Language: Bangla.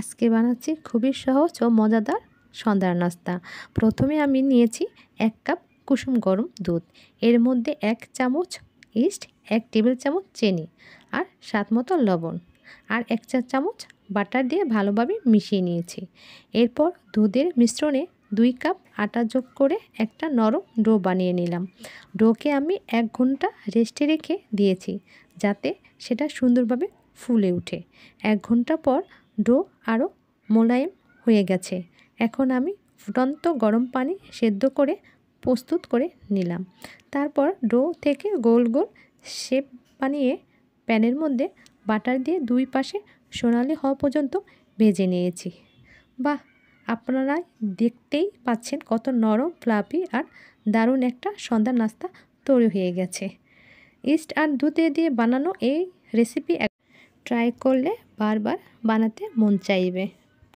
আজকে বানাচ্ছি খুবই সহজ ও মজাদার সন্ধ্যার নাস্তা। প্রথমে আমি নিয়েছি 1 কাপ কুসুম গরম দুধ, এর মধ্যে 1 চামচ ইস্ট, 1 টেবিল চামচ চিনি আর স্বাদমতো লবণ আর 1 চা চামচ বাটার দিয়ে ভালোভাবে মিশিয়ে নিয়েছি। এরপর দুধের মিশ্রণে 2 কাপ আটা যোগ করে একটা নরম ডো বানিয়ে নিলাম। ডোকে আমি 1 ঘন্টা রেস্টে রেখে দিয়েছি যাতে সেটা সুন্দরভাবে ফুলে ওঠে। 1 ঘন্টা পর ডো আরও মোলায়েম হয়ে গেছে। এখন আমি ফুটন্ত গরম পানি সেদ্ধ করে প্রস্তুত করে নিলাম। তারপর ডো থেকে গোল গোল শেপ বানিয়ে প্যানের মধ্যে বাটার দিয়ে 2 পাশে সোনালি হওয়া পর্যন্ত ভেজে নিয়েছি। বাহ! আপনারা দেখতেই পাচ্ছেন কত নরম, ফ্লাফি আর দারুণ একটা সন্ধ্যার নাস্তা তৈরি হয়ে গেছে। ইস্ট আর দুধে দিয়ে বানানো এই রেসিপি ট্রাই করলে বারবার বানাতে মন চাইবে।